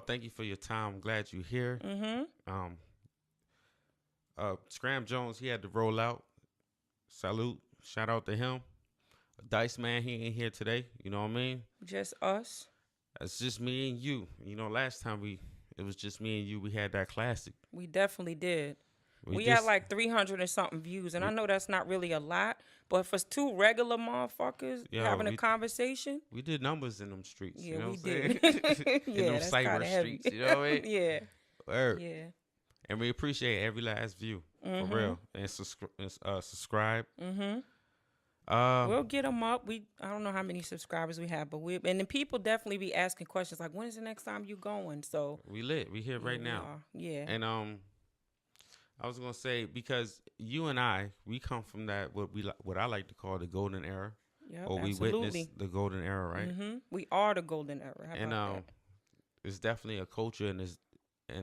thank you for your time. I'm glad you're here. Scram Jonez, he had to roll out. Salute. Shout out to him. Dice Man, he ain't here today. You know what I mean? Just us. It's just me and you. You know, last time it was just me and you. We had that classic. We definitely did. We had like 300 and something views, and I know that's not really a lot, but for two regular motherfuckers having a conversation, we did numbers in them streets. Yeah, you know we what I'm did. saying? Yeah, in them that's cyber kinda heavy. streets. You know what I mean? Yeah. Word. Yeah. And we appreciate every last view for real. And subscribe. We'll get them up. I don't know how many subscribers we have, but and then people definitely be asking questions like, when is the next time you going? So we lit. We here right now. Yeah. And I was gonna say, because you and I, we come from that what I like to call the golden era. Yeah, or we absolutely. witnessed the golden era, right? We are the golden era. How And about that? it's definitely a culture, and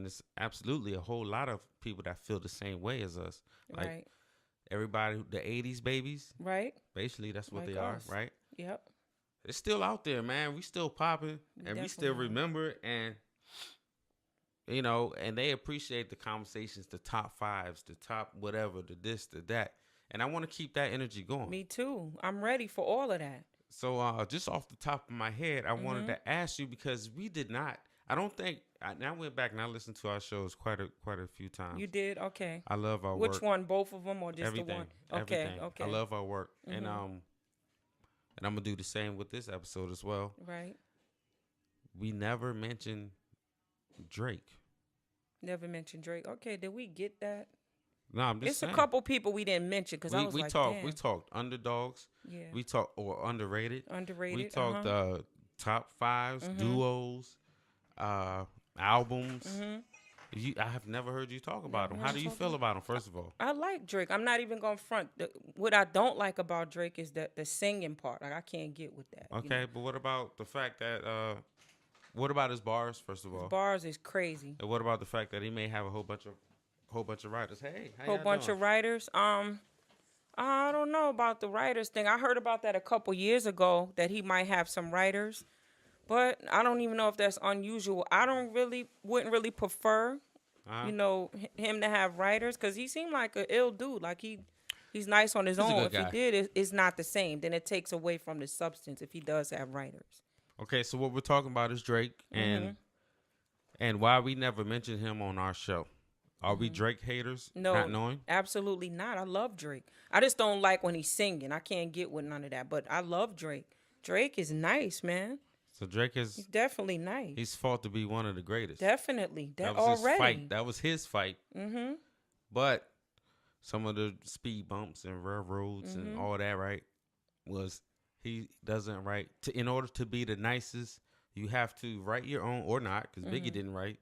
it's absolutely a whole lot of people that feel the same way as us. Like Right. everybody, the 80s babies, Right. basically that's what Like they us. are, right? Yep. It's still out there, man. We still popping, and we still definitely are. remember, and you know, and they appreciate the conversations, the top fives, the top whatever, the this, the that, and I want to keep that energy going. Me too. I'm ready for all of that. So just off the top of my head, I wanted to ask you, because we did not. I don't think. I went back and I listened to our shows quite a few times. You did? Okay. I love our work. Which one? Both of them or just Everything. the one? Okay. Everything. Okay. I love our work, and I'm gonna do the same with this episode as well. Right. We never mentioned Drake. Never mentioned Drake. Okay, did we get that? No, I'm just It's saying. a couple people we didn't mention because I was like, damn. We talked underdogs. Yeah. We talked or underrated. Underrated. We talked top fives, duos, albums. I have never heard you talk about them. How do you feel about them? First of all, I like Drake. I'm not even gonna front. What I don't like about Drake is the singing part. Like I can't get with that. okay. But what about the fact that? What about his bars? First of all, His bars is crazy. and what about the fact that he may have a whole bunch of writers? Hey, how Whole y'all bunch doing? of writers. I don't know about the writers thing. I heard about that a couple years ago that he might have some writers, but I don't even know if that's unusual. I wouldn't really prefer, him to have writers because he seemed like an ill dude. Like he's nice on his He's a own. good If guy. he did, it's not the same. Then it takes away from the substance if he does have writers. Okay, so what we're talking about is Drake, and why we never mentioned him on our show. Are we Drake haters? No, Not knowing? absolutely not. I love Drake. I just don't like when he's singing. I can't get with none of that. But I love Drake. Drake is nice, man. So Drake He's is definitely nice. he's fought to be one of the greatest. Definitely. That was Already. his fight. That was his fight. But some of the speed bumps and railroads and all that, right, was he doesn't write. In order to be the nicest, you have to write your own or not, because Biggie didn't write.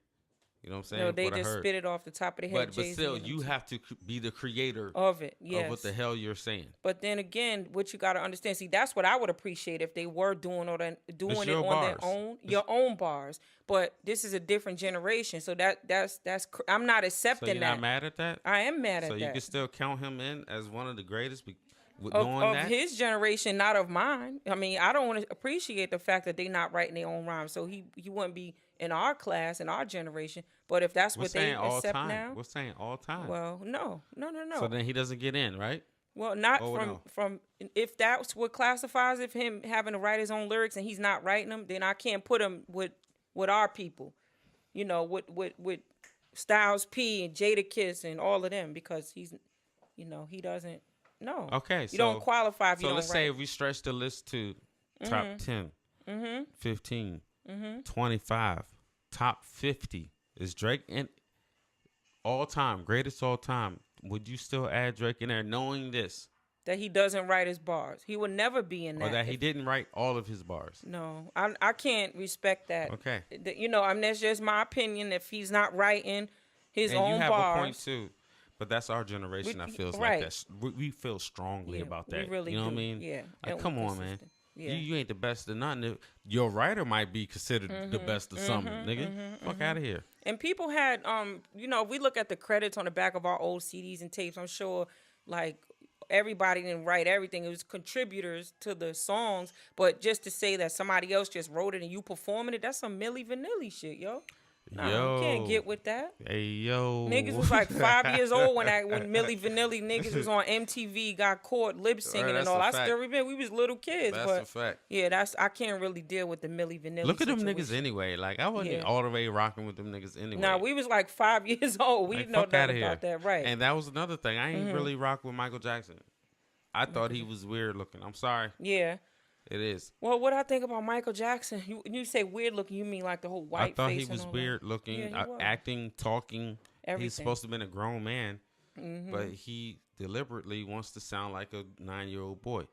You know what I'm saying? No, they What I just heard. spit it off the top of the head. But Jay-Z still, and them you two. have to be the creator Of it, yes. of what the hell you're saying. But then again, what you got to understand, see, that's what I would appreciate if they were doing it on your their bars. own, your own bars. But this is a different generation, so that's I'm not So accepting you're that. not mad at that? I am mad at So that. you can still count him in as one of the greatest with of knowing that? his generation, not of mine. I mean, I don't want to appreciate the fact that they not writing their own rhymes. So he wouldn't be in our class, in our generation. But if that's We're what they saying all accept time. now, We're saying all time. well, no. So then he doesn't get in, right? Well, not Oh, no. from if that's what classifies if him having to write his own lyrics and he's not writing them, then I can't put him with our people, with Styles P and Jada Kiss and all of them because he's, he doesn't. No. Okay, You don't qualify if you So don't let's write. say if we stretch the list to top 10, 15, 25, top 50. Is Drake in all time, greatest all time? Would you still add Drake in there knowing this? That he doesn't write his bars. He would never be in that. Or that he didn't write all of his bars? No, I can't respect that. Okay. That's just my opinion. If he's not writing his And own you have bars, a point too. But that's our generation that feels right. like that. We feel strongly about that. We really you know do. what I mean? Yeah. Like, And come we're on, man. consistent. Yeah. You ain't the best of nothing. Your writer might be considered the best of something, nigga. Fuck out of here. And people had, if we look at the credits on the back of our old CDs and tapes, I'm sure, like, everybody didn't write everything. It was contributors to the songs. But just to say that somebody else just wrote it and you performing it, that's some Milli Vanilli shit, yo. Nah, you can't get with that. Hey, yo. Niggas was like 5 years old when Milli Vanilli niggas was on MTV, got caught lip syncing and all. I still remember we was little kids. That's but a fact. Yeah, I can't really deal with the Milli Vanilli Look at them situation. niggas anyway. Like, I wasn't all the way rocking with them niggas anyway. Nah, we was like 5 years old. We didn't know nothing about that. Right. And that was another thing. I ain't really rock with Michael Jackson. I thought he was weird looking. I'm sorry. Yeah. It is. Well, what I think about Michael Jackson, you say weird looking, you mean like the whole white face? I thought he was weird looking, acting, talking. Everything. He's supposed to have been a grown man, but he deliberately wants to sound like a 9-year-old boy.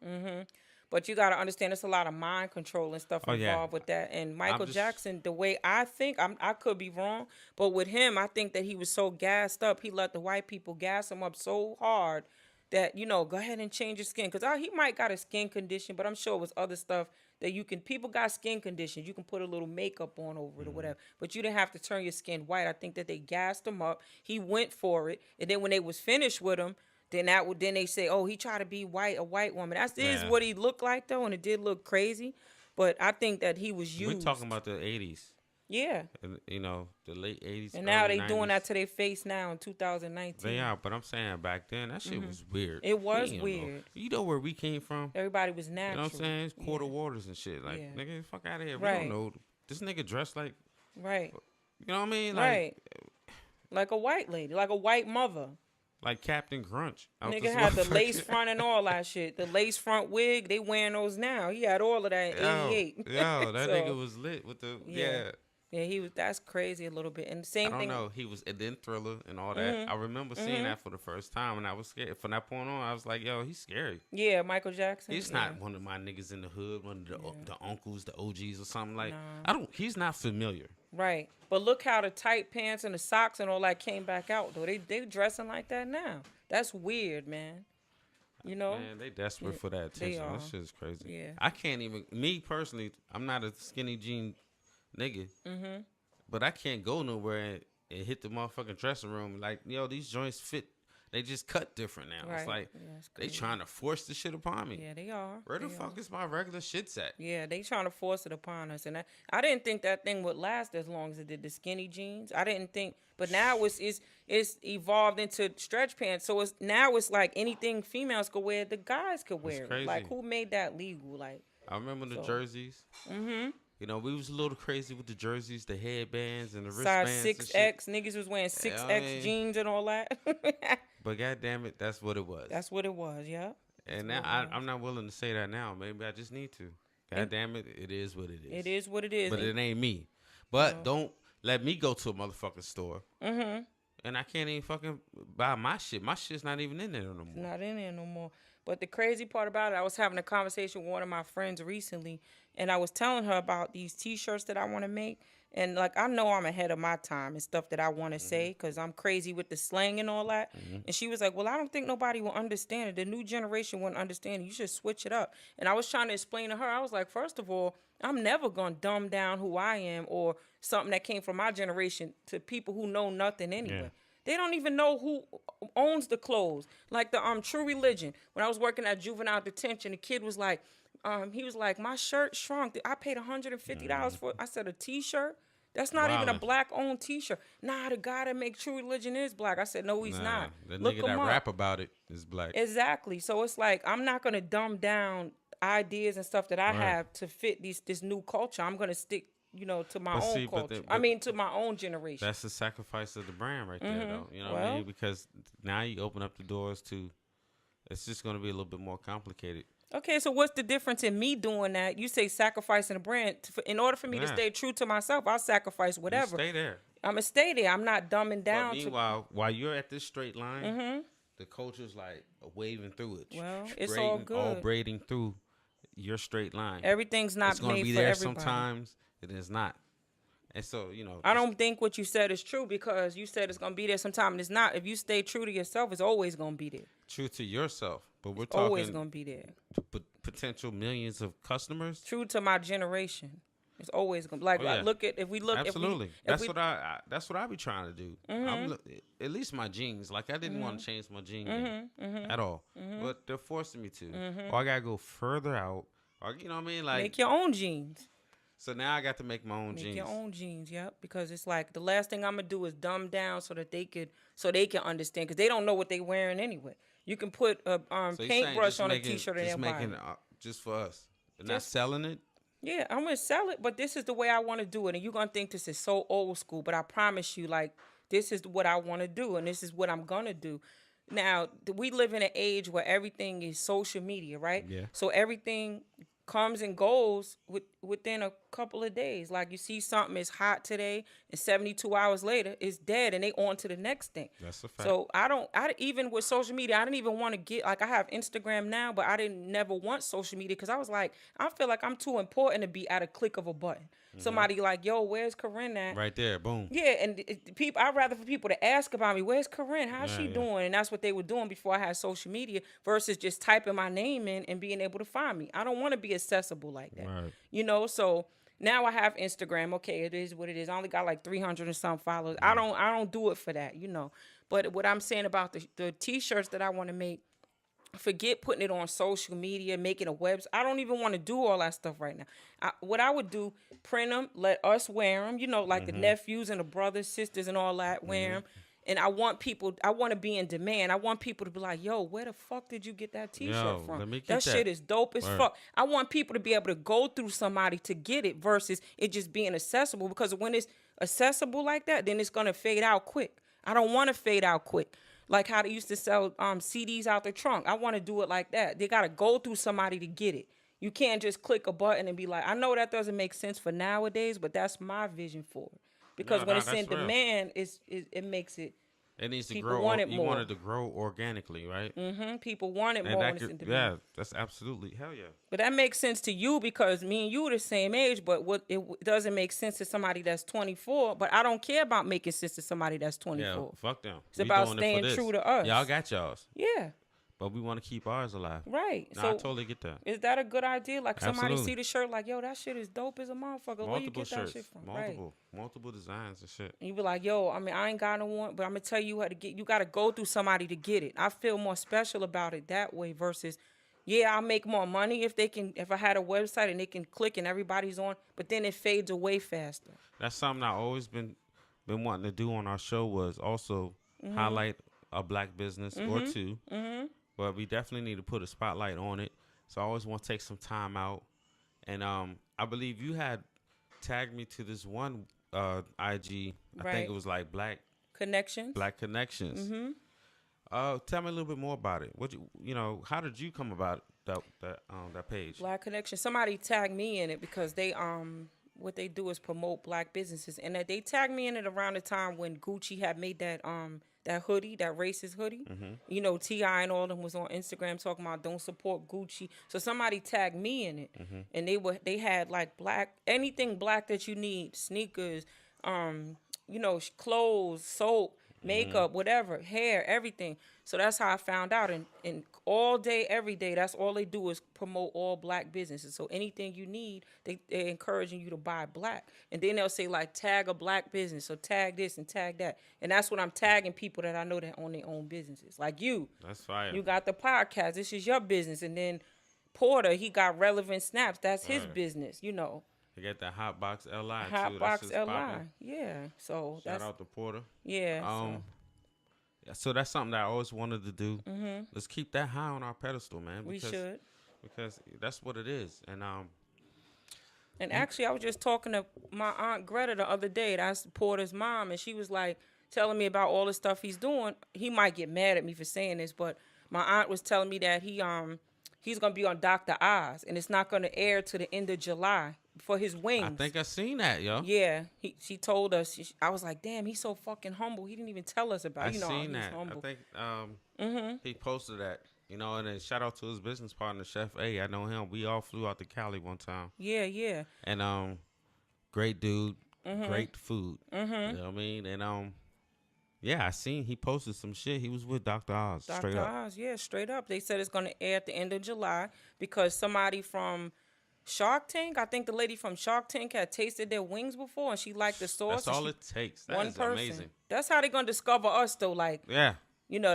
But you got to understand, there's a lot of mind control and stuff involved with that. And Michael Jackson, the way I think, I could be wrong, but with him, I think that he was so gassed up. He let the white people gas him up so hard that, go ahead and change your skin. Because he might got a skin condition, but I'm sure it was other stuff that people got skin conditions. You can put a little makeup on over it or whatever. But you didn't have to turn your skin white. I think that they gassed him up. He went for it. And then when they was finished with him, then they say, oh, he tried to be white, a white woman. That is what he looked like, though, and it did look crazy. But I think that he was used. We're talking about the 80s. Yeah. And, the late 80s. And now they 90s. doing that to their face now in 2019. They are, but I'm saying back then, that shit was weird. It was weird. You know where we came from? Everybody was natural. You know what I'm saying? It's quarter waters and shit. Like, nigga, fuck out of here. We don't know. This nigga dressed like. Right. You know what I mean? Like, like a white lady, like a white mother. Like Captain Crunch. Nigga had the lace front and all that shit. The lace front wig, they wearing those now. He had all of that in 88. Yo, that nigga was lit with the, Yeah, he was. That's crazy a little bit. And the same thing. I don't know. He was in Thriller and all that. I remember seeing that for the first time, and I was scared. From that point on, I was like, "Yo, he's scary." Yeah, Michael Jackson. He's not one of my niggas in the hood, one of the uncles, the OGs, or something like. He's not familiar. Right, but look how the tight pants and the socks and all that came back out though. They dressing like that now. That's weird, man. You know. Man, they desperate for that attention. That shit is crazy. Yeah. I can't even. Me personally, I'm not a skinny jean nigga. But I can't go nowhere and hit the motherfucking dressing room. Like, these joints fit. They just cut different now. Right. It's like they trying to force the shit upon me. Yeah, they are. Where the fuck is my regular shit set? Yeah, they trying to force it upon us. And I didn't think that thing would last as long as it did, the skinny jeans. I didn't think. But now it's evolved into stretch pants. So it's like anything females could wear, the guys could wear. Crazy. Like, who made that legal? Like, I remember the jerseys. We was a little crazy with the jerseys, the headbands, and the wristbands. Size 6X. Niggas was wearing 6X jeans and all that. But goddamn it, that's what it was. That's what it was, yeah. And now I'm not willing to say that now. Maybe I just need to. Goddamn it, it is what it is. It is what it is. But it ain't me. But don't let me go to a motherfucking store. And I can't even fucking buy my shit. My shit's not even in there no more. It's not in there no more. But the crazy part about it, I was having a conversation with one of my friends recently, and I was telling her about these T-shirts that I want to make. And, like, I know I'm ahead of my time and stuff that I want to say because I'm crazy with the slang and all that. And she was like, well, I don't think nobody will understand it. The new generation won't understand it. You should switch it up. And I was trying to explain to her, I was like, first of all, I'm never going to dumb down who I am or something that came from my generation to people who know nothing anyway. Yeah. They don't even know who owns the clothes. Like the True Religion. When I was working at juvenile detention, the kid was like, he was like, my shirt shrunk. I paid $150 for it. I said, a T-shirt? That's not even a black-owned T-shirt. Nah, the guy that makes True Religion is black. I said, no, he's not. The nigga that rap about it is black. Exactly. So it's like, I'm not going to dumb down ideas and stuff that I have to fit this new culture. I'm going to stick, to my own culture. To my own generation. That's the sacrifice of the brand right there, though. You know what I mean? Because now you open up the doors to, it's just going to be a little bit more complicated. Okay, so what's the difference in me doing that? You say sacrificing a brand. In order for me to stay true to myself, I'll sacrifice whatever. You stay there. I'm going to stay there. I'm not dumbing down. But meanwhile, while you're at this straight line, the culture's like waving through it. Well, it's all good. All braiding through your straight line. Everything's not made for everybody. It's going to be there sometimes. It is not. And so, I don't think what you said is true because you said it's going to be there sometime and it's not. If you stay true to yourself, it's always going to be there. True to yourself. But we're talking always going to be there. Potential millions of customers. True to my generation. It's always going to be Absolutely. That's what I be trying to do. At least my jeans. Like I didn't want to change my jeans at all. But they're forcing me to. Or I got to go further out. Or you know what I mean? Like make your own jeans. So now I got to make my own jeans. Make your own jeans, yep. Because it's like the last thing I'm gonna do is dumb down so that they can understand, because they don't know what they wearing anyway. You can put a So paintbrush on a t-shirt and just they'll buy making it. Just for us, but not selling it. Yeah, I'm gonna sell it, but this is the way I want to do it, and you're gonna think this is so old school, but I promise you, like, this is what I want to do, and this is what I'm gonna do. Now, we live in an age where everything is social media, right? Yeah. So everything comes and goes within a couple of days. Like, you see something is hot today, and 72 hours later it's dead, and they on to the next thing. That's a fact. So I even with social media, I didn't even want to get, like, I have Instagram now, but I didn't never want social media because I was like, I feel like I'm too important to be at a click of a button. Somebody like, yo, where's Corinne at? Right there, boom. Yeah, and people, I'd rather for people to ask about me, where's Corinne? How's she doing? And that's what they were doing before I had social media versus just typing my name in and being able to find me. I don't want to be accessible like that. Right. You know, so now I have Instagram. Okay, it is what it is. I only got like 300 and some followers. I don't do it for that, you know. But what I'm saying about the t-shirts that I want to make, forget putting it on social media, making a website. I don't even want to do all that stuff right now. What I would do, print them, let us wear them, you know, like the nephews and the brothers, sisters and all that, wear them. And I want to be in demand. I want people to be like, yo, where the fuck did you get that t-shirt from? Let me get that shit is dope as fuck. I want people to be able to go through somebody to get it versus it just being accessible, because when it's accessible like that, then it's going to fade out quick. I don't want to fade out quick. Like how they used to sell CDs out the trunk. I want to do it like that. They got to go through somebody to get it. You can't just click a button and be like, I know that doesn't make sense for nowadays, but that's my vision for it. Because when it's in demand, it makes it. It needs to people grow. Want it you more. want it to grow organically, right? Mm-hmm. People want it more when it's in demand. Yeah, that's absolutely hell yeah. But that makes sense to you because me and you are the same age. But it doesn't make sense to somebody that's 24. But I don't care about making sense to somebody that's 24. Yeah, fuck them. It's about staying true to us. Y'all got y'all's. Yeah. But we want to keep ours alive. Right. No, so I totally get that. Is that a good idea? Like Absolutely. Somebody see the shirt like, yo, that shit is dope as a motherfucker. Where you get shirts, that shit from? multiple designs and shit. And you be like, yo, I mean, I ain't got no one, but I'm gonna tell you how to get. You got to go through somebody to get it. I feel more special about it that way versus, yeah, I'll make more money if I had a website and they can click and everybody's on, but then it fades away faster. That's something I always been wanting to do on our show, was also highlight a black business or two. Mm-hmm. But we definitely need to put a spotlight on it. So I always want to take some time out. And I believe you had tagged me to this one IG. I think it was like Black Connections. Mm-hmm. Tell me a little bit more about it. How did you come about that page? Black Connection. Somebody tagged me in it because they what they do is promote black businesses, and that they tagged me in it around the time when Gucci had made that hoodie, that racist hoodie. Mm-hmm. You know, T.I. and all of them was on Instagram talking about don't support Gucci. So somebody tagged me in it, and they had like anything black that you need, sneakers, clothes, soap, makeup, whatever, hair, everything. So that's how I found out. And all day, every day, that's all they do is promote all black businesses. So anything you need, they're encouraging you to buy black. And then they'll say, like, tag a black business. So tag this and tag that. And that's what I'm tagging people that I know that own their own businesses. Like you. That's fire. You got the podcast. This is your business. And then Porter, he got Relevant Snaps. That's his business, you know. They got that Hot Box LI, too. Hot Box LI. Yeah. So Shout out to Porter. Yeah. So that's something that I always wanted to do. Mm-hmm. Let's keep that high on our pedestal, man. We should. Because that's what it is. And actually, I was just talking to my Aunt Greta the other day. That's Porter's mom. And she was like telling me about all the stuff he's doing. He might get mad at me for saying this, but my aunt was telling me that he's going to be on Dr. Oz. And it's not going to air to the end of July for his wings. I think I seen that, yo. Yeah, she told us. I was like, damn, he's so fucking humble. He didn't even tell us about it. I seen that. Humble. I think he posted that, and then shout out to his business partner, Chef A. I know him. We all flew out to Cali one time. Yeah. And great dude, great food. Mm-hmm. You know what I mean? And yeah, I seen he posted some shit. He was with Dr. Oz. Straight up. Dr. Oz, yeah, straight up. They said it's going to air at the end of July because somebody from Shark Tank, I think the lady from Shark Tank had tasted their wings before and she liked the sauce. That's all it takes. That is amazing. That's how they gonna discover us though. Like, yeah,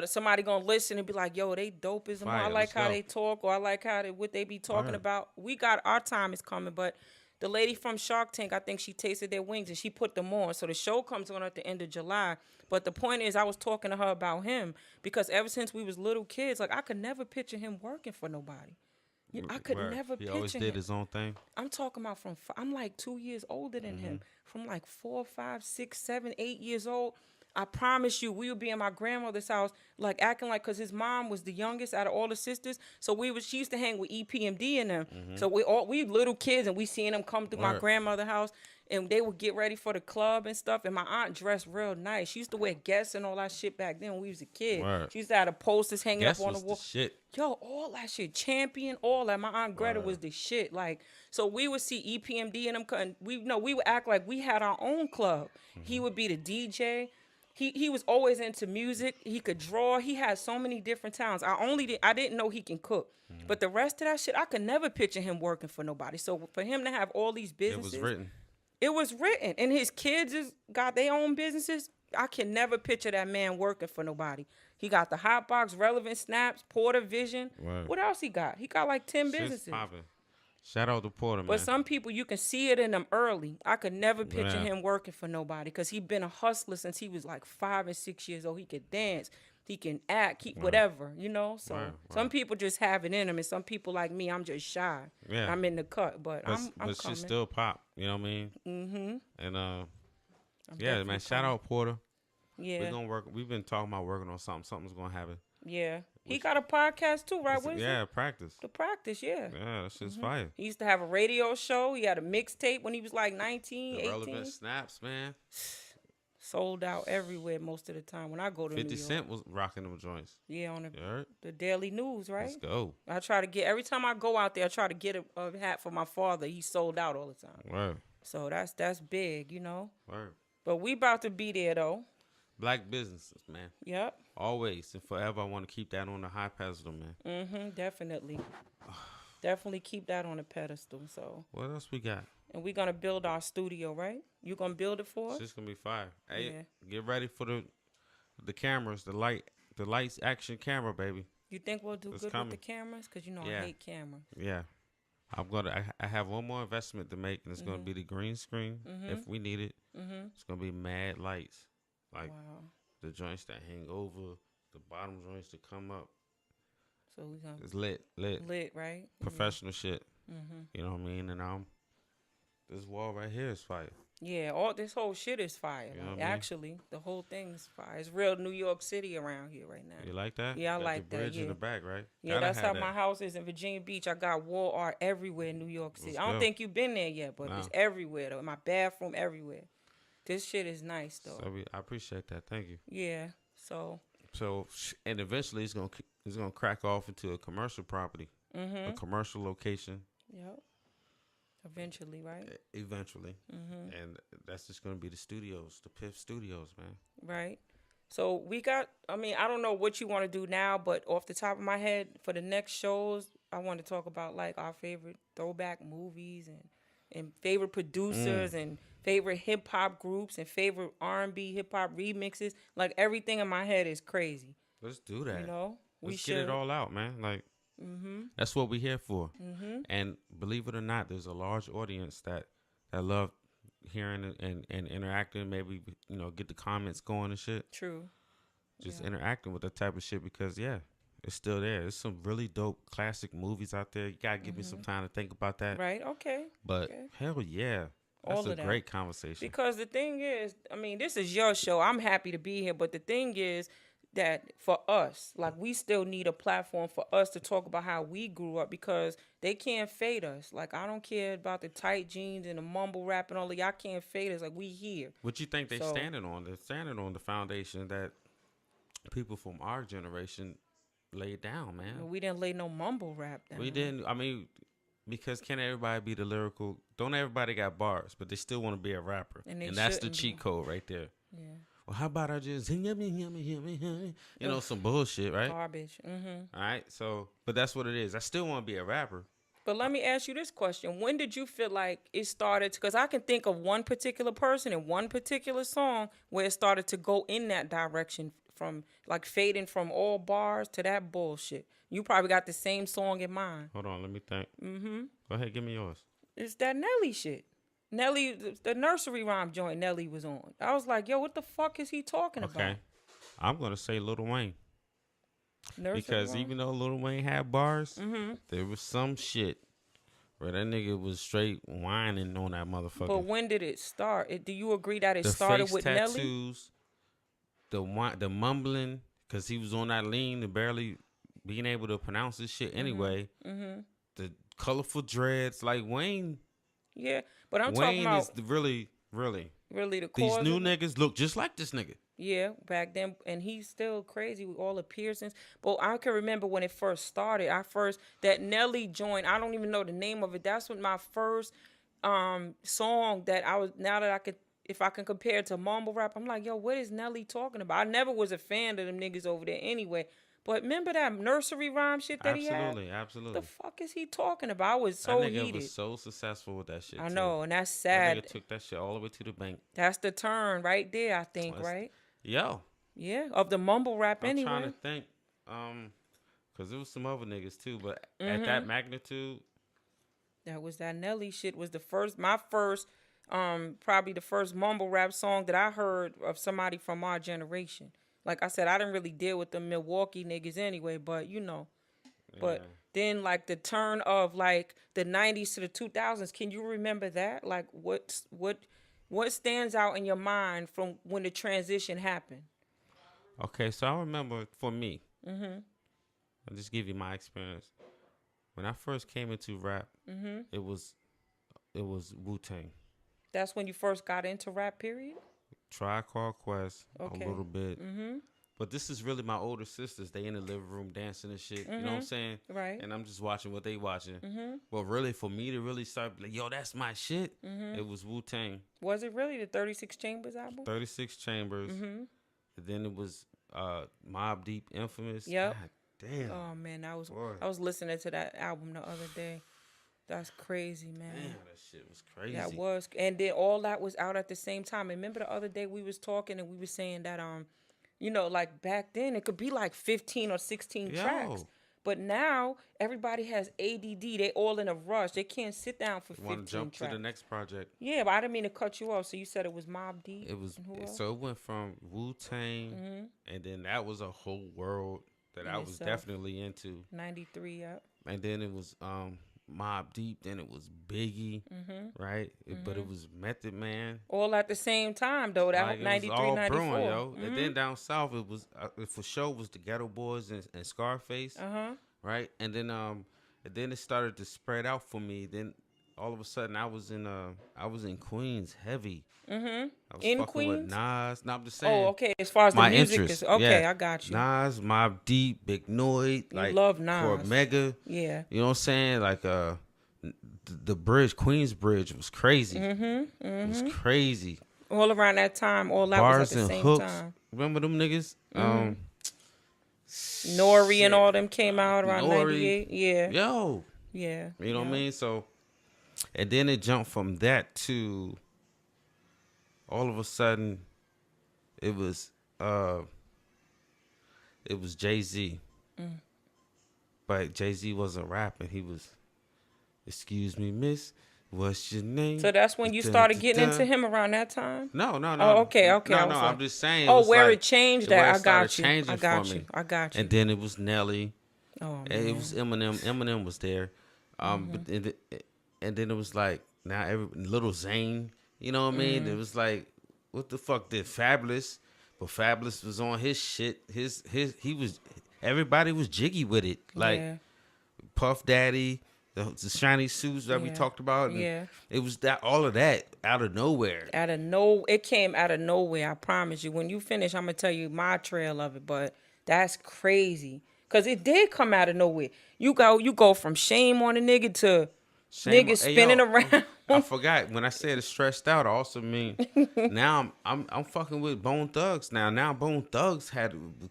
somebody gonna listen and be like, yo, they dope as a I like how they talk, or I like what they be talking about. We got our time is coming, but The lady from Shark Tank, I think she tasted their wings and she put them on. So the show comes on at the end of July. But the point is, I was talking to her about him because ever since we was little kids, like I could never picture him working for nobody. I could never picture him. He always did his own thing. I'm talking about I'm like 2 years older than him. From like 4, 5, 6, 7, 8 years old. I promise you, we would be in my grandmother's house, like acting like, cause his mom was the youngest out of all the sisters. So she used to hang with EPMD and them. So we little kids and we seeing them come through my grandmother's house. And they would get ready for the club and stuff. And my aunt dressed real nice. She used to wear Guess and all that shit back then when we was a kid. Word. She used to have the posters hanging up on the wall. Shit. Yo, all that shit. Champion, all that. My Aunt Greta was the shit. Like, so we would see EPMD and them. And we would act like we had our own club. He would be the DJ. He was always into music. He could draw. He had so many different talents. I didn't know he can cook. But the rest of that shit, I could never picture him working for nobody. So for him to have all these businesses. It was written. It was written. And his kids got their own businesses. I can never picture that man working for nobody. He got the Hot Box, Relevant Snaps, Porter Vision. Right. What else he got? He got like 10 businesses. Popping. Shout out to Porter, man. But some people, you can see it in them early. I could never picture him working for nobody because he been a hustler since he was like 5 and 6 years old. He could dance. He can act, whatever, you know? So some people just have it in them, and some people like me, I'm just shy. Yeah. I'm in the cut, but I'm coming. She still pop, you know what I mean? Mm-hmm. And, yeah, man, shout out Porter. Yeah. We're gonna work. We've been talking about working on something. Something's going to happen. Yeah. He got a podcast too, right? What is it? Practice. The Practice, yeah. Yeah, that shit's fire. He used to have a radio show. He had a mixtape when he was like 19, 18. Relevant Snaps, man. Sold out everywhere most of the time when I go to New York. 50 Cent was rocking them joints. Yeah, on the Daily News, right? Let's go. I try to every time I go out there, I try to get a hat for my father. He sold out all the time. Word. So that's big, you know. Word. But we about to be there, though. Black businesses, man. Yep. Always and forever, I want to keep that on the high pedestal, man. Mm-hmm, definitely. Definitely keep that on the pedestal, so. What else we got? And we're going to build our studio, right? You going to build it for us? It's going to be fire. Hey, get ready for the cameras, the lights action camera, baby. You think we'll do good with the cameras? Because, you know, I hate cameras. Yeah. I have one more investment to make, and it's going to be the green screen if we need it. It's going to be mad lights. Like the joints that hang over, the bottom joints that come up. So we gonna it's lit, right? Professional shit. You know what I mean? And this wall right here is fire. Yeah, all this whole shit is fire. You know what actually, I mean? The whole thing's fire. It's real New York City around here right now. You like that? Yeah, I like the that. Bridge in the back, right? Yeah, that's how my house is in Virginia Beach. I got wall art everywhere in New York City. I don't think you've been there yet, but it's everywhere though. In my bathroom, everywhere. This shit is nice though. So I appreciate that. Thank you. Yeah. So and eventually it's gonna crack off into a commercial property, a commercial location. Yep. Eventually, right? Eventually, and that's just gonna be the studios, the Piff Studios, man. Right. So we got. I mean, I don't know what you want to do now, but off the top of my head, for the next shows, I want to talk about like our favorite throwback movies and favorite producers and favorite hip hop groups and favorite R&B hip hop remixes. Like everything in my head is crazy. Let's do that. You know, let's get it all out, man. Like that's what we're here for. And believe it or not, there's a large audience that love hearing and interacting. Maybe get the comments going and shit. True. Just interacting with that type of shit because it's still there. There's some really dope classic movies out there. You gotta give me some time to think about that. Right. Okay. But hell yeah. That's a great conversation. Because the thing is, I mean, this is your show. I'm happy to be here. But the thing is that for us, like, we still need a platform for us to talk about how we grew up because they can't fade us. Like, I don't care about the tight jeans and the mumble rap and all that. Y'all can't fade us. Like, we here. What you think they standing on? They're standing on the foundation that people from our generation laid down, man. We didn't lay no mumble rap down. We didn't. I mean... Because can't everybody be the lyrical? Don't everybody got bars, but they still want to be a rapper. And that's the cheat code right there. Yeah. Well, how about I just, some bullshit, right? Garbage. All right. So, but that's what it is. I still want to be a rapper. But let me ask you this question. When did you feel like it started? Because I can think of one particular person and one particular song where it started to go in that direction from like fading from all bars to that bullshit. You probably got the same song in mind. Hold on, let me think. Go ahead, give me yours. It's that Nelly shit. Nelly, the nursery rhyme joint Nelly was on. I was like, yo, what the fuck is he talking about? Okay. I'm going to say Lil Wayne. Nursery Because rhyme? even though Lil Wayne had bars, there was some shit where that nigga was straight whining on that motherfucker. But when did it start? Do you agree that it the started face with tattoos, the mumbling, because he was on that lean and barely being able to pronounce this shit anyway. The colorful dreads, like Wayne. Yeah, but I'm Wayne talking about is really the these cause new of it. niggas look just like this nigga. Yeah, back then, and he's still crazy with all the piercings. But I can remember when it first started. That Nelly joint. I don't even know the name of it. That's what my first song that I was. Now that I could, if I can compare it to mumble rap, I'm like, yo, what is Nelly talking about? I never was a fan of them niggas over there anyway. But remember that nursery rhyme shit that he had? Absolutely. The fuck is he talking about? I was so that nigga heated. was so successful with that shit. I know, and that's sad. That nigga took that shit all the way to the bank. That's the turn right there, I think, right? Yo. Yeah, of the mumble rap I'm anyway. trying to think, because there was some other niggas too, but at that magnitude. That was that Nelly shit was my first, probably the first mumble rap song that I heard of somebody from our generation. Like I said, I didn't really deal with the Milwaukee niggas anyway, but you know. Yeah. But then like the turn of like the 90s to the 2000s, can you remember that? Like what stands out in your mind from when the transition happened? Okay, so I remember for me, I'll just give you my experience. When I first came into rap, it was Wu-Tang. That's when you first got into rap, period? Tribe Called Quest, okay. A little bit. But this is really my older sisters. They in the living room dancing and shit. You know what I'm saying? Right. And I'm just watching what they watching. But really, for me to really start like, yo, that's my shit, it was Wu-Tang. Was it really the 36 Chambers album? 36 Chambers. And then it was Mobb Deep, Infamous. Yep. God damn. Oh, man. I was listening to that album the other day. That's crazy, man. Damn, that shit was crazy. That was. And then all that was out at the same time. And remember the other day we was talking and we were saying that, you know, like back then it could be like 15 or 16 tracks. But now everybody has ADD. They all in a rush. They can't sit down for 15 tracks. Want to jump to the next project. Yeah, but I didn't mean to cut you off. So you said it was Mobb Deep? It was. So it went from Wu-Tang, and then that was a whole world that I was definitely into. 93, yeah. And then it was Mobb Deep, then it was Biggie, right? But it was Method Man. All at the same time, though. That like 93, all 94. Brewing, yo. And then down south, it was for sure was the Ghetto Boys and Scarface, right? And then it started to spread out for me. Then all of a sudden, I was in Queens heavy. I was in Queens with Nas. No, I'm just saying. Oh, okay. As far as the music is, okay, yeah. I got you. Nas, Mobb Deep, Big Noyd, like love Nas. For Mega. Yeah. You know what I'm saying? Like the bridge, Queens Bridge was crazy. It was crazy. All around that time, all that Bars was at the and same hooks. time. Remember them niggas? Nori and all them came out around 98. Yeah. Yo. Yeah. You know what I mean? So, and then it jumped from that to all of a sudden it was Jay-Z. But Jay-Z wasn't rapping. He was, excuse me, miss, what's your name? So that's when you started getting into him around that time? No. Oh, okay. No, I'm just saying. Oh, where it changed that. I got you. I got you. And then it was Nelly. Oh, man. And it was Eminem. Eminem was there. But and then it was like, now Little Zane. You know what I mean? It was like, what the fuck did Fabulous? But Fabulous was on his shit. Everybody was jiggy with it. Like Puff Daddy, the shiny suits that we talked about. Yeah. It was all of that out of nowhere. It came out of nowhere, I promise you. When you finish, I'm going to tell you my trail of it, but that's crazy. Because it did come out of nowhere. You go from shame on a nigga to niggas spinning around. I forgot when I said it's stressed out. I also mean now I'm fucking with Bone Thugs now. Now Bone Thugs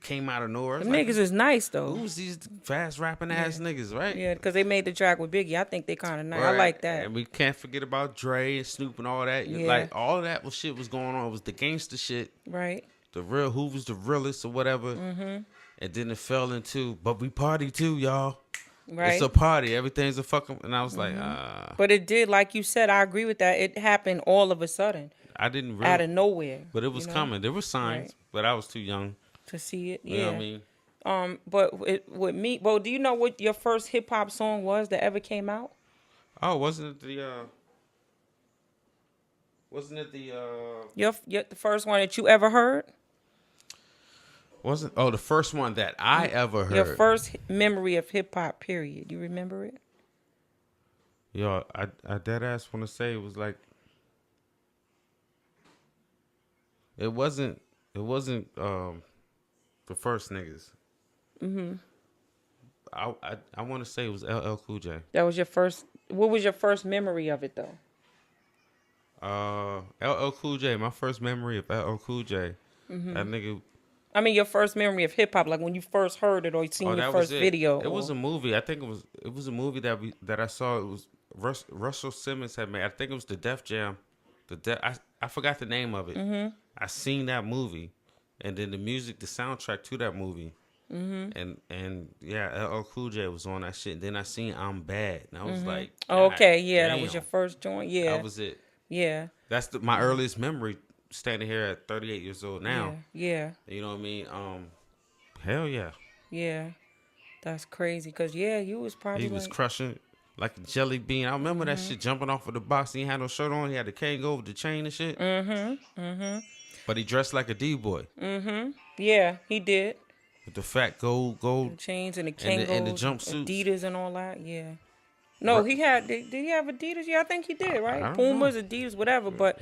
came out of nowhere. The niggas is nice though. Who's these fast rapping ass niggas, right? Yeah, because they made the track with Biggie. I think they kind of nice. Right. I like that. And we can't forget about Dre and Snoop and all that. Yeah. Like all of that shit was going on. It was the gangster shit. Right. The real who was the realest or whatever. And then it fell into, but we party too, y'all. Right. It's a party. Everything's a fucking. And I was like, But it did, like you said, I agree with that. It happened all of a sudden, I didn't out really, of nowhere. but it was coming. There were signs, Right. but I was too young. To see it. You know what I mean? But with me, well, do you know what your first hip hop song was that ever came out? Oh, wasn't it the? Your the first one that you ever heard? Wasn't the first one that I ever heard? Your first memory of hip hop. Period. You remember it? Yo, I dead ass want to say it was like. It wasn't the first niggas. I want to say it was LL Cool J. That was your first. What was your first memory of it though? LL Cool J. My first memory of LL Cool J. That nigga. I mean, your first memory of hip hop, like when you first heard it or you seen your first video. It was a movie. I think it was a movie that I saw. It was Russell Simmons had made. I think it was the Def Jam. I forgot the name of it. I seen that movie, and then the music, the soundtrack to that movie, and yeah, LL Cool J was on that shit. And then I seen I'm Bad, and I was like, okay, yeah, damn. That was your first joint, yeah, that was it. Yeah, that's my earliest memory. Standing here at 38 years old now, yeah, you know what I mean? Hell yeah, yeah, that's crazy. Cause you was probably he was crushing like a jelly bean. I remember that shit jumping off of the box. He had no shirt on. He had the cane go over the chain and shit. But he dressed like a D-boy. Yeah, he did. With the fat gold the chains and the Kangol, and the jumpsuits, Adidas and all that. Yeah. No, he had. Did he have Adidas? Yeah, I think he did. Right, Pumas, Adidas, whatever. But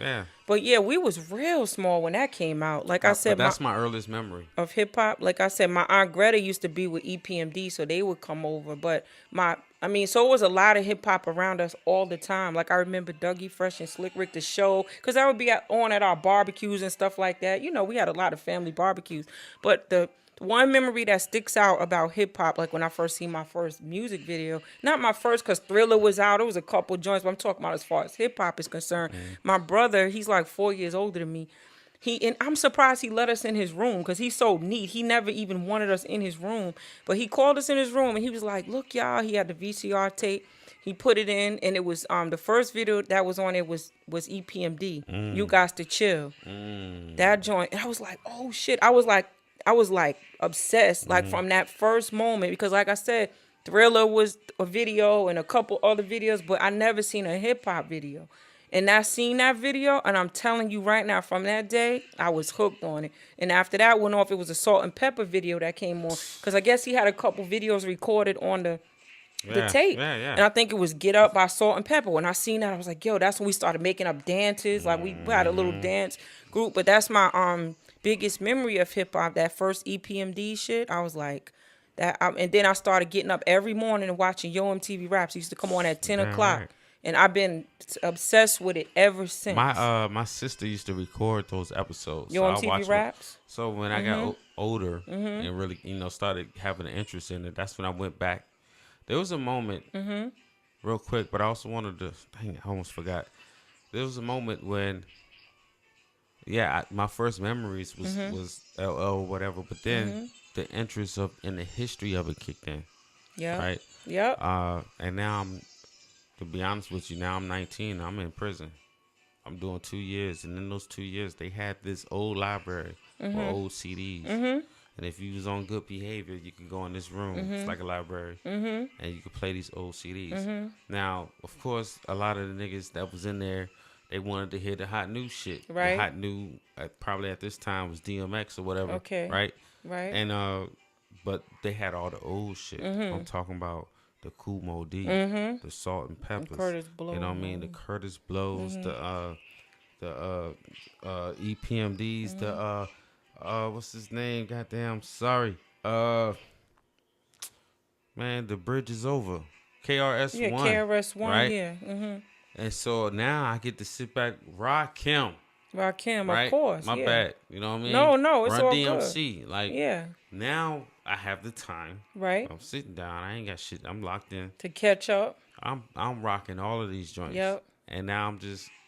yeah, we was real small when that came out. Like I said, that's my earliest memory of hip hop. Like I said, my aunt Greta used to be with EPMD, so they would come over. But so it was a lot of hip hop around us all the time. Like I remember Dougie Fresh and Slick Rick the show, because that would be on at our barbecues and stuff like that. You know, we had a lot of family barbecues. But the one memory that sticks out about hip hop, like when I first seen my first music video, not my first, because Thriller was out. It was a couple joints, but I'm talking about as far as hip hop is concerned. My brother, he's like 4 years older than me. And I'm surprised he let us in his room, because he's so neat. He never even wanted us in his room, but he called us in his room and he was like, "Look, y'all." He had the VCR tape. He put it in, and it was the first video that was on it was EPMD. You Got to Chill. That joint, and I was like, "Oh shit!" I was like obsessed, like from that first moment, because like I said, Thriller was a video and a couple other videos, but I never seen a hip hop video. And I seen that video, and I'm telling you right now, from that day, I was hooked on it. And after that went off, it was a Salt and Pepper video that came on, because I guess he had a couple videos recorded on the tape. And I think it was Get Up by Salt and Pepper. When I seen that, I was like, yo, that's when we started making up dances. Like we had a little dance group. But that's my biggest memory of hip hop, that first EPMD shit. I was like that, and then I started getting up every morning and watching Yo MTV Raps. It used to come on at 10 o'clock, and I've been obsessed with it ever since. My sister used to record those episodes. Yo MTV Raps. So when I got older and really started having an interest in it, that's when I went back. There was a moment, real quick, but I also wanted to. Dang, I almost forgot. There was a moment when. Yeah, my first memories was LL or whatever, but then the interest in the history of it kicked in. Yeah. Right. Yep. And now to be honest with you, now I'm 19. I'm in prison. I'm doing 2 years, and in those 2 years, they had this old library or old CDs. And if you was on good behavior, you could go in this room. It's like a library, and you could play these old CDs. Now, of course, a lot of the niggas that was in there, they wanted to hear the hot new shit. Right. The hot new, probably at this time, was DMX or whatever. Okay. Right. Right. And but they had all the old shit. I'm talking about the Kool Moe Dee, the Salt and Peppers, and Curtis Blow. You know what I mean? The Curtis Blows, the EPMDs, the what's his name? Goddamn, sorry. Man, the bridge is over. KRS-One. Yeah, KRS-One. Right? Yeah. And so now I get to sit back, Rakim. Rakim, right? Of course. My bad. You know what I mean? No, it's Run all DMC. good. Like, now I have the time. Right. I'm sitting down. I ain't got shit. I'm locked in. To catch up. I'm rocking all of these joints. Yep. And now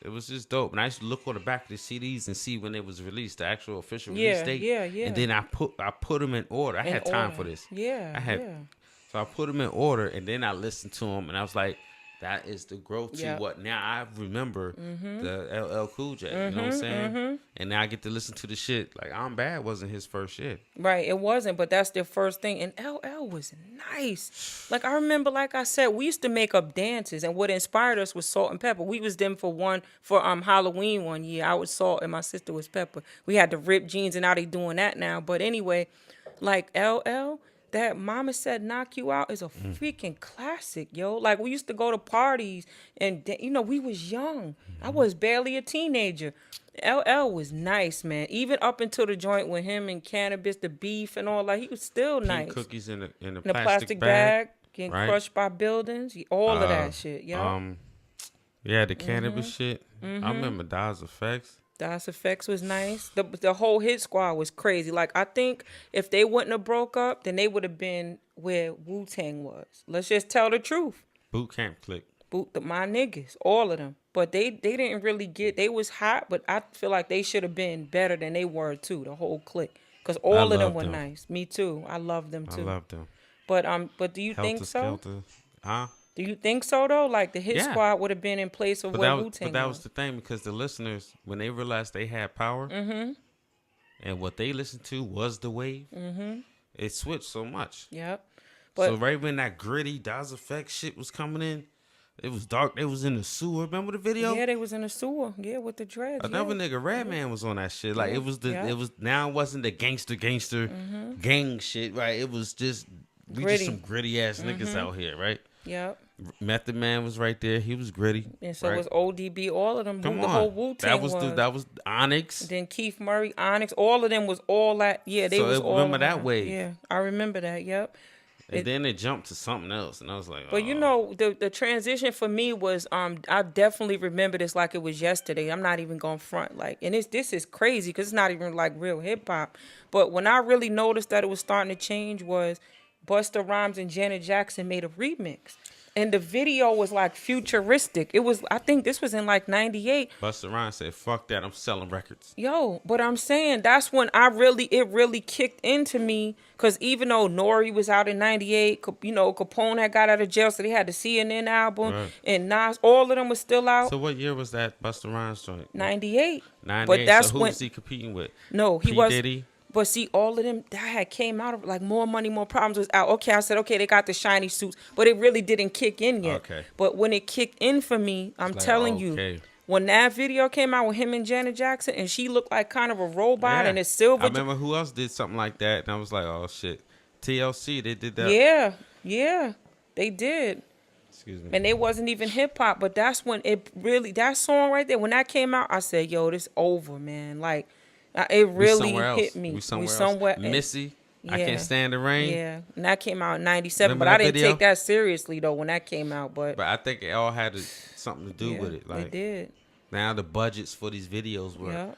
it was just dope. And I used to look on the back of the CDs and see when it was released, the actual official release date. Yeah. And then I put them in order. I had time for this. Yeah. I had. So I put them in order, and then I listened to them, and I was like, that is the growth to what now I remember the LL Cool J. You know what I'm saying? And now I get to listen to the shit. Like, I'm Bad wasn't his first shit. Right, it wasn't, but that's their first thing. And LL was nice. Like, I remember, like I said, we used to make up dances, and what inspired us was Salt and Pepper. We was them for Halloween one year. I was Salt and my sister was Pepper. We had the ripped jeans, and now they doing that now. But anyway, like LL, that Mama Said Knock You Out is a freaking classic, yo. Like, we used to go to parties, and, you know, we was young. I was barely a teenager. LL was nice, man. Even up until the joint with him and Cannabis, the beef and all that, he was still nice. Cookies in a plastic bag, getting crushed by buildings, all of that shit, yo. Yeah, the Cannabis shit. I remember Das Effects. Das Effects was nice. The whole Hit Squad was crazy. Like, I think if they wouldn't have broke up, then they would have been where Wu-Tang was. Let's just tell the truth. Boot Camp Clique. My niggas, all of them. But they didn't really they was hot, but I feel like they should have been better than they were too, the whole clique. Because all of them were nice. Me too. I love them too. I love them. But do you think so? Skelter. Huh? Do you think so though? Like the Hit Squad would have been in place of where Wu-Tang was. But that was the thing, because the listeners, when they realized they had power, and what they listened to was the wave, it switched so much. Yep. So right when that gritty Das Effect shit was coming in, it was dark. They was in the sewer. Remember the video? Yeah, they was in the sewer. Yeah, with the dreads. Another nigga, Redman, was on that shit. Like it was now it wasn't the gangster gang shit, right? It was just we just some gritty ass niggas out here, right? Yep. Method Man was right there. He was gritty. And so was ODB. All of them. The whole Wu-Tang that was Onyx. Then Keith Murray, Onyx. All of them was all that. Yeah, they was all. Remember that wave? Yeah, I remember that. Yep. And then it jumped to something else, and I was like, But you know, the transition for me was, I definitely remember this like it was yesterday. I'm not even gonna front, like, and this is crazy because it's not even like real hip hop. But when I really noticed that it was starting to change was Busta Rhymes and Janet Jackson made a remix. And the video was like futuristic. It was, I think this was in like 98. Busta Rhymes said, fuck that, I'm selling records. Yo, but I'm saying that's when it really kicked into me. Because even though Nori was out in 98, you know, Capone had got out of jail, so they had the CNN album. Right. And Nas, all of them was still out. So what year was that Busta Rhymes joint? 98. 98, but that's so who was he competing with? No, he P. was. Diddy? But see, all of them that had came out of like More Money, More Problems was out. Okay, I said, okay, they got the shiny suits, but it really didn't kick in yet. Okay. But when it kicked in for me, I'm telling you, when that video came out with him and Janet Jackson, and she looked like kind of a robot and it's silver. I remember who else did something like that, and I was like, oh shit, TLC, they did that. Yeah, they did. Excuse me. And it wasn't even hip hop, but that's when it really, that song right there, when that came out, I said, yo, this over, man. Like, it really hit me. We somewhere else. Missy, I Can't Stand the Rain. Yeah, and that came out in 97, but I didn't take that seriously, though, when that came out. But I think it all had something to do with it. Like, it did. Now the budgets for these videos were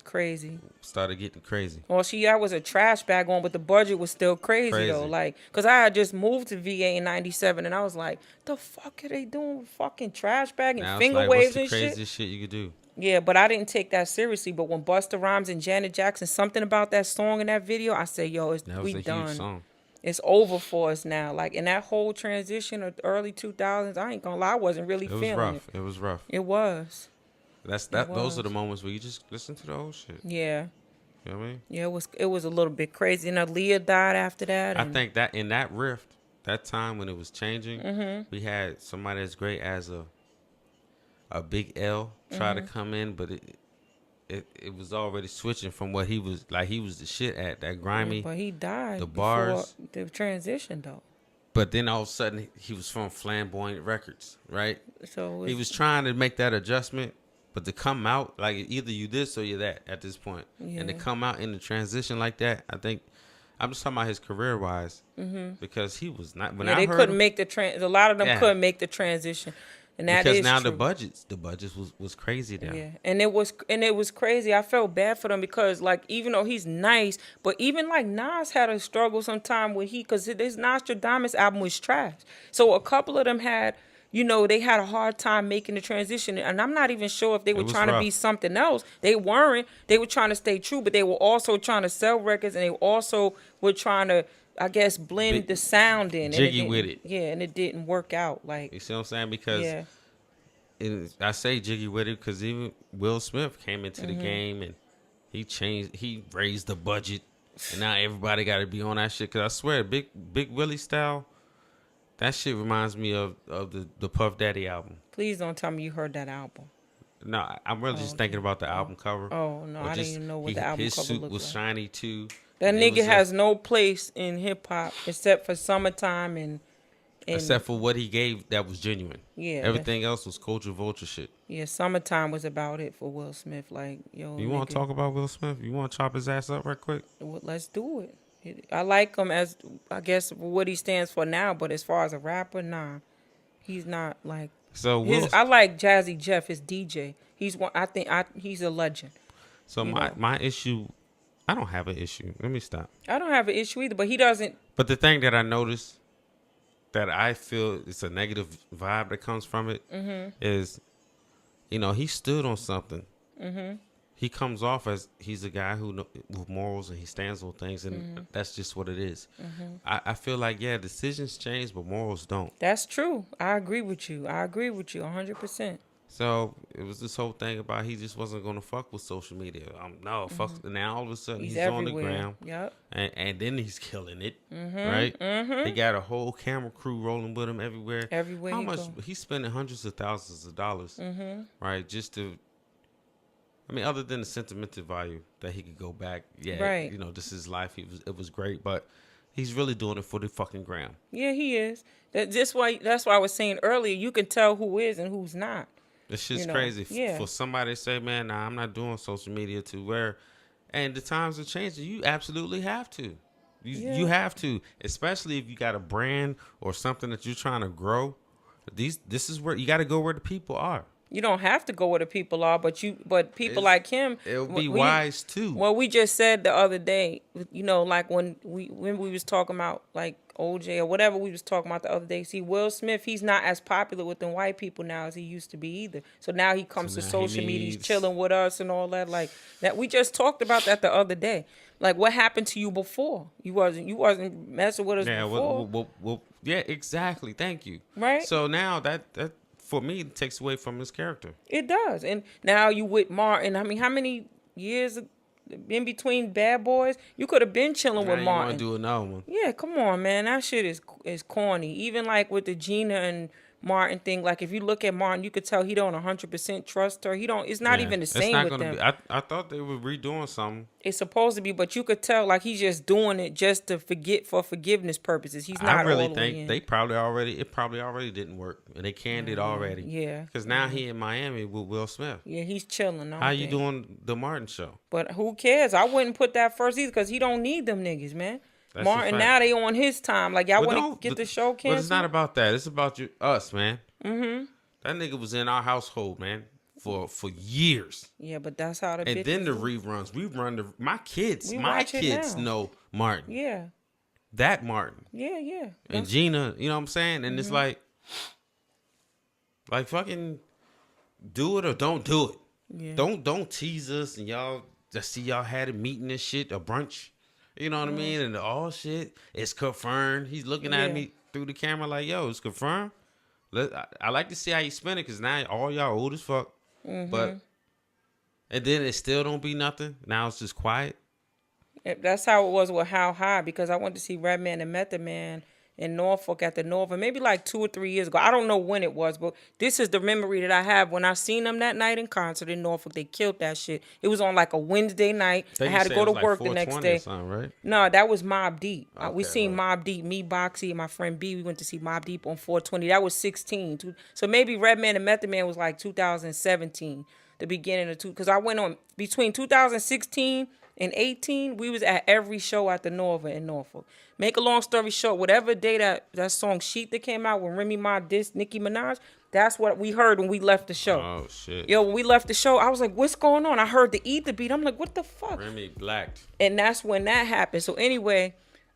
crazy. Started getting crazy. Well, I was a trash bag on, but the budget was still crazy. Though. Like, because I had just moved to VA in 97, and I was like, the fuck are they doing with fucking trash bag and finger waves and shit? What's the craziest shit you could do? Yeah, but I didn't take that seriously. But when Busta Rhymes and Janet Jackson, something about that song in that video, I said, yo, we done. Huge song. It's over for us now. Like, in that whole transition of the early 2000s, I ain't gonna lie, I wasn't really feeling it. It was rough. It was. Those are the moments where you just listen to the old shit. Yeah. You know what I mean? Yeah, it was a little bit crazy. And Aaliyah died after that. I think that in that rift, that time when it was changing, we had somebody as great as a Big L try to come in, but it was already switching from what he was like. He was the shit at that grimy. Yeah, but he died. The bars, the transition though. But then all of a sudden he was from Flamboyant Records, right? So he was trying to make that adjustment, but to come out like either you this or you that at this point, and to come out in the transition like that, I think. I'm just talking about his career wise, because he was not. When I heard couldn't make the a lot of them couldn't make the transition. And that because is now true. the budgets was crazy now. Yeah, and it was crazy. I felt bad for them because like even though he's nice, but even like Nas had a struggle sometime with because his Nostradamus album was trash. So a couple of them had you know, they had a hard time making the transition. And I'm not even sure if they were trying to be something else. They weren't. They were trying to stay true, but they were also trying to sell records, and they also were trying to, I guess, blend the sound in. Jiggy with it. Yeah, and it didn't work out. Like, you see what I'm saying? Because I say jiggy with it because even Will Smith came into the game and he raised the budget, and now everybody got to be on that shit. Because I swear, Big Willie style, that shit reminds me of the Puff Daddy album. Please don't tell me you heard that album. No, I'm really just thinking about the album cover. Oh, no, I didn't even know what the album cover looked like. His suit was shiny, too. That nigga has no place in hip-hop except for Summertime and except for what he gave that was genuine. Yeah. Everything else was culture vulture shit. Yeah, Summertime was about it for Will Smith. Like, yo, you want to talk about Will Smith? You want to chop his ass up right quick? Well, let's do it. I like him as, I guess, what he stands for now, but as far as a rapper, nah. He's not like... So I like Jazzy Jeff, his DJ. He's one. He's a legend. So my issue, I don't have an issue. Let me stop. I don't have an issue either, but he doesn't. But the thing that I noticed that I feel it's a negative vibe that comes from it is, you know, he stood on something. He comes off as he's a guy with morals, and he stands on things, and that's just what it is. I feel like, yeah, decisions change, but morals don't. That's true. I agree with you. 100%. So it was this whole thing about he just wasn't going to fuck with social media. Fuck. Now all of a sudden he's on the ground. Yep. And then he's killing it, right? He got a whole camera crew rolling with him everywhere. How much he's spending hundreds of thousands of dollars, right? Just to, I mean, other than the sentimental value that he could go back, you know, this is life. It was great, but he's really doing it for the fucking gram. Yeah, he is. That's why I was saying earlier, you can tell who is and who's not. It's just crazy for somebody to say, man, nah, I'm not doing social media to where, and the times are changing. You absolutely have to. You have to, especially if you got a brand or something that you're trying to grow. This is where you got to go where the people are. You don't have to go where the people are, but people like him. It'll be wise too. Well, we just said the other day, you know, like when we was talking about like OJ or whatever we was talking about the other day. See, Will Smith, he's not as popular with them white people now as he used to be either. So now he comes to social media, he's chilling with us and all that. Like that, we just talked about that the other day. Like, what happened to you before? You wasn't messing with us before. Well, yeah, exactly. Thank you. Right. So now that for me it takes away from his character. It does. And now you with Martin. I mean, how many years in between Bad Boys? You could have been chilling with Martin. Want to do another one? Yeah, come on, man. That shit is corny. Even like with the Gina and Martin thing, like if you look at Martin, you could tell he don't 100% trust her. He don't. It's not even the same with them. I thought they were redoing something. It's supposed to be, but you could tell like he's just doing it just to for forgiveness purposes. He's not. I really think it probably already didn't work, and they canned it already. Yeah. Because now he in Miami with Will Smith. Yeah, he's chilling. How you doing the Martin show? But who cares? I wouldn't put that first either because he don't need them niggas, man. That's Martin, now they on his time. Like, y'all want to get the show canceled? But it's not about that. It's about us, man. That nigga was in our household, man, for years. Yeah, but that's how the and then the reruns. We run my kids know Martin. Yeah. That Martin. Yeah. And Gina, you know what I'm saying? And it's like fucking do it or don't do it. Yeah. Don't tease us and y'all just see y'all had a meeting and shit, a brunch. You know what I mean? And all shit, it's confirmed. He's looking at me through the camera like, yo, it's confirmed. I like to see how you spend it because now all y'all old as fuck. But, and then it still don't be nothing. Now it's just quiet. That's how it was with How High because I went to see Redman and Method Man in Norfolk at the Nova, maybe like 2 or 3 years ago. I don't know when it was, but this is the memory that I have when I seen them that night in concert in Norfolk. They killed that shit. It was on like a Wednesday night. I had to go to work the next day. Right? No, that was Mobb Deep. Okay, we seen Mobb Deep, me, Boxy, and my friend B. We went to see Mobb Deep on 420. That was 16. So maybe Redman and Method Man was like 2017, the beginning of because I went on between 2016 and 18. We was at every show at the Nova in Norfolk. Make a long story short, whatever day that song Sheet that came out when Remy Ma dissed Nicki Minaj, that's what we heard when we left the show. Oh, shit. Yo, when we left the show, I was like, what's going on? I heard the Ether beat. I'm like, what the fuck? Remy blacked. And that's when that happened. So anyway,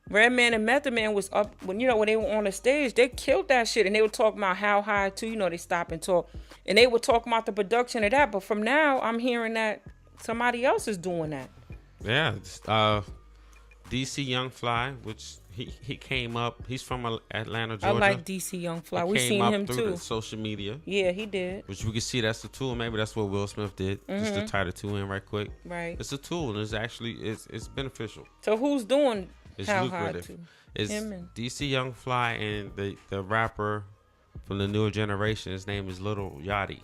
Redman and Method Man was up when when they were on the stage. They killed that shit, and they were talking about How High too. They stop and talk, and they were talking about the production of that. But from now, I'm hearing that somebody else is doing that. Yeah, DC Young Fly, which he came up. He's from Atlanta, Georgia. I like DC Young Fly. We seen him through too. The social media. Yeah, he did. Which we can see that's the tool. Maybe that's what Will Smith did. Just to tie the two in right quick. Right. It's a tool, and it's actually it's beneficial. So who's doing It's How lucrative. High too? It's Him and DC Young Fly and the rapper from the newer generation. His name is Lil Yachty.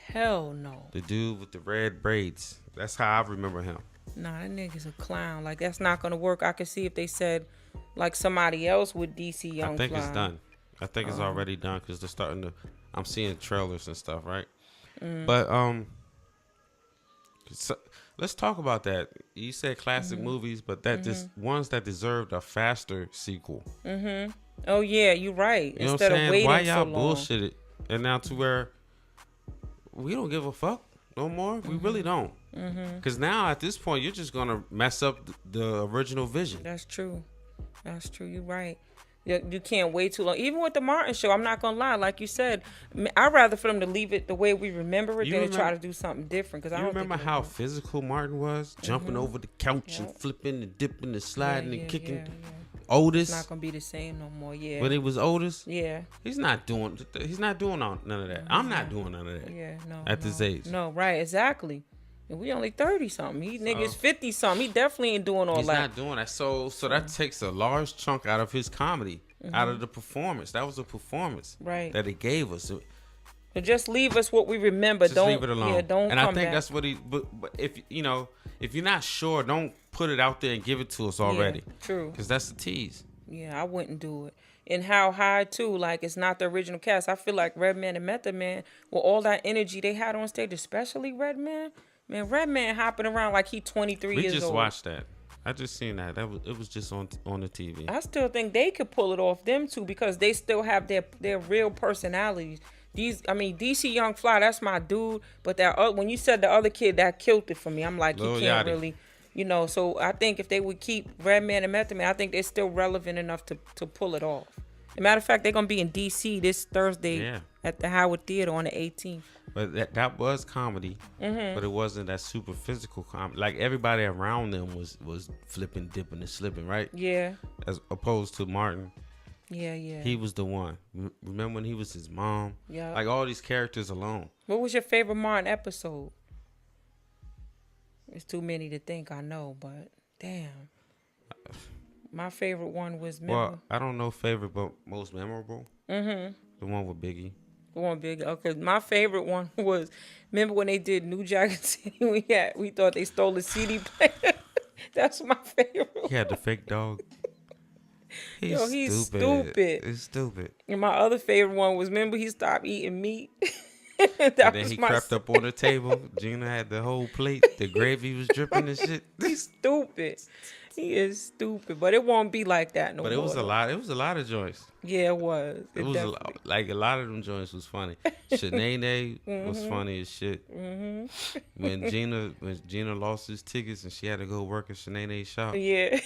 Hell no. The dude with the red braids. That's how I remember him. Nah, that nigga's a clown. Like, that's not gonna work. I could see if they said like somebody else with DC Young Fly. I think it's done. I think it's already done because they're starting to. I'm seeing trailers and stuff, right? But so, let's talk about that. You said classic movies, but that just ones that deserved a faster sequel. Oh yeah, you're right. You know Instead what I'm of saying? waiting Why y'all so long. bullshit it? And now to where we don't give a fuck no more. We really don't. Because now at this point, you're just gonna mess up the original vision. That's true. That's true. You're right. You can't wait too long. Even with the Martin show, I'm not gonna lie. Like you said, I'd rather for them to leave it the way we remember it than to try to do something different. Because I don't remember how physical Martin was, jumping over the couch and flipping and dipping and sliding and kicking. Otis. It's not gonna be the same no more. Yeah. When it was Otis. Yeah. He's not doing none of that. I'm not doing none of that. Yeah. No. At this age. No. Right. Exactly. And we only 30 something. He niggas 50 something. He definitely ain't doing all he's that. He's not doing that. So that takes a large chunk out of his comedy, out of the performance. That was a performance, right? That it gave us. So just leave us what we remember. Just don't leave it alone. Yeah, don't. And come I think back. that's what he. But if you're not sure, don't put it out there and give it to us already. Yeah, true. Because that's the tease. Yeah, I wouldn't do it. And How High too, like it's not the original cast. I feel like Redman and Method Man, with all that energy they had on stage, especially Redman. Man, Redman hopping around like he 23 years old. We just watched that. I just seen that. It was just on the TV. I still think they could pull it off, them two, because they still have their real personalities. DC Young Fly, that's my dude. But that when you said the other kid, that killed it for me. I'm like, Lil he can't Yachty. really, So I think if they would keep Redman and Method Man, I think they're still relevant enough to pull it off. As a matter of fact, they're gonna be in DC this Thursday at the Howard Theater on the 18th. But that was comedy, but it wasn't that super physical comedy. Like everybody around them was flipping, dipping, and slipping, right? Yeah. As opposed to Martin. Yeah. He was the one. Remember when he was his mom? Yeah. Like all these characters alone. What was your favorite Martin episode? It's too many to think. I know, but damn. My favorite one was. Well, I don't know favorite, but most memorable. The one with Biggie. The one big. Okay, my favorite one was. Remember when they did New Jack City? We thought they stole the CD player. That's my favorite. He had the fake dog. He's stupid. It's stupid. And my other favorite one was, remember he stopped eating meat. And then he crept up on the table. Gina had the whole plate. The gravy was dripping and shit. He's stupid. He is stupid, but it won't be like that no more. But it was a lot. It was a lot of joints. Yeah, it was. It was a lot of them joints was funny. Shanae was funny as shit. When Gina lost his tickets and she had to go work at Shanae's shop. Yeah,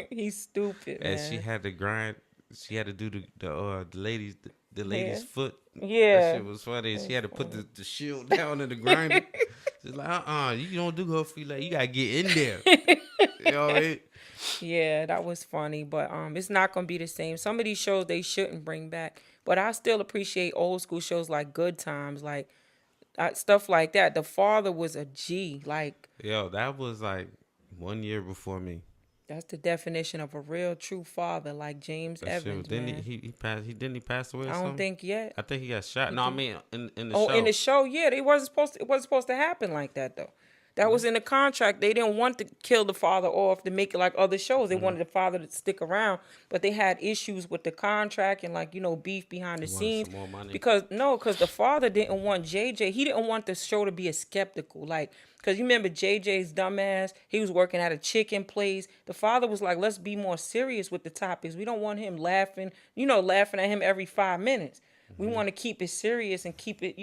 he's stupid. And man. she had to grind. She had to do the lady's foot. Yeah, that shit was funny. She had to put the shield down in the grinder. She's like, you don't do her feet like you gotta get in there. You know what I mean? Yeah, that was funny, but it's not gonna be the same. Some of these shows they shouldn't bring back, but I still appreciate old school shows like Good Times, like stuff like that. The Father was a G, like. Yo, that was like 1 year before me. That's the definition of a real true father, like James Evans. Didn't he passed? He passed away. I don't think yet. I think he got shot. No, I mean in the show. Oh, in the show, yeah, it wasn't supposed to happen like that though. That was in the contract. They didn't want to kill the father off to make it like other shows. They wanted the father to stick around, but they had issues with the contract and beef behind the scenes. Some more money. Because the father didn't want JJ. He didn't want the show to be as skeptical, because you remember JJ's dumbass. He was working at a chicken place. The father was like, "Let's be more serious with the topics. We don't want him laughing at him every 5 minutes. We want to keep it serious and keep it,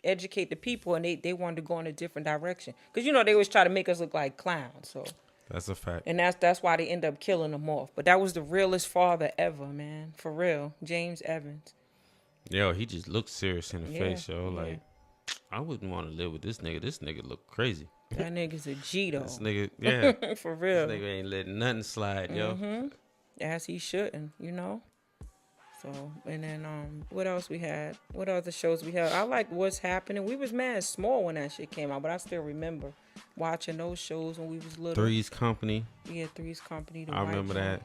educate the people." And they wanted to go in a different direction because they always try to make us look like clowns. So That's a fact. And that's why they end up killing him off. But that was the realest father ever, man. For real. James Evans. Yo, he just looked serious in the face, yo. Yeah. Like, I wouldn't want to live with this nigga. This nigga look crazy. That nigga's a G, though. This nigga, yeah. For real. This nigga ain't letting nothing slide, yo. As he shouldn't, you know? So, and then, what else we had? What other shows we had? I like What's Happening. We was mad small when that shit came out, but I still remember watching those shows when we was little. Three's Company. Yeah, Three's Company. I remember that.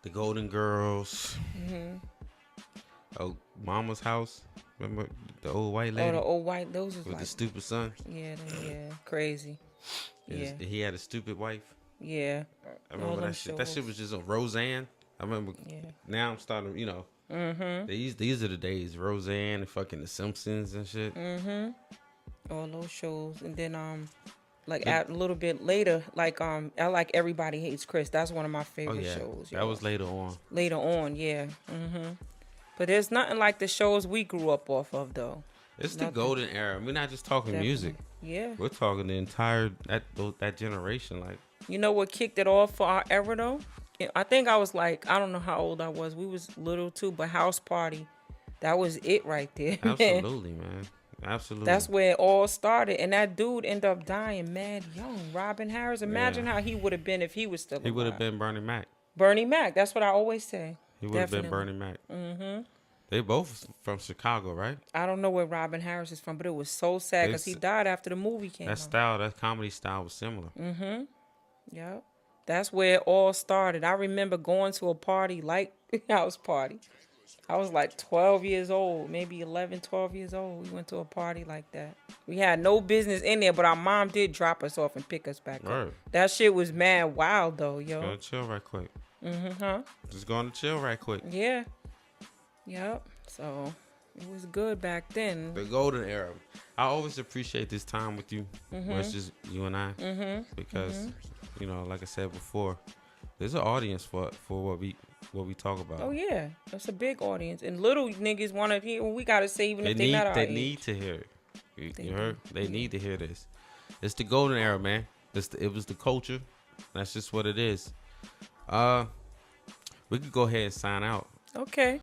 The Golden Girls. Oh, Mama's House. Remember the old white lady? Oh, the old white. Those was with like the stupid son. Yeah, crazy. Yeah. He had a stupid wife. Yeah. I remember that shit. That shit was just on Roseanne. I remember. Yeah. Now I'm starting, you know. These are the days. Roseanne and fucking The Simpsons and shit. All those shows, and then like a little bit later, like I like Everybody Hates Chris. That's one of my favorite shows. That was later on. Later on, yeah. But there's nothing like the shows we grew up off of, though. It's the golden era. We're not just talking music. Yeah. We're talking the entire that generation. Like, you know what kicked it off for our era though? I think I was like, I don't know how old I was. We was little too, but House Party, that was it right there. Absolutely, man. Absolutely. That's where it all started. And that dude ended up dying mad young. Robin Harris. Imagine how he would have been if he was still alive. He would have been Bernie Mac. Bernie Mac. That's what I always say. He would have been Bernie Mac. They both from Chicago, right? I don't know where Robin Harris is from, but it was so sad because he died after the movie came out. That comedy style was similar. Yep. That's where it all started. I remember going to a party like House Party. I was like 12 years old, maybe 11, 12 years old. We went to a party like that. We had no business in there, but our mom did drop us off and pick us back up. That shit was mad wild, though, yo. Just gonna chill right quick. Just going to chill right quick. Yeah. Yep. So, it was good back then. The golden era. I always appreciate this time with you. Where it's just you and I. Because, you know, like I said before, there's an audience for what we talk about. Oh yeah, that's a big audience, and little niggas want to hear what we gotta say, even if they're not our age. They need to hear it. You heard? They need to hear this. It's the golden era, man. It was the culture. That's just what it is. We could go ahead and sign out. Okay.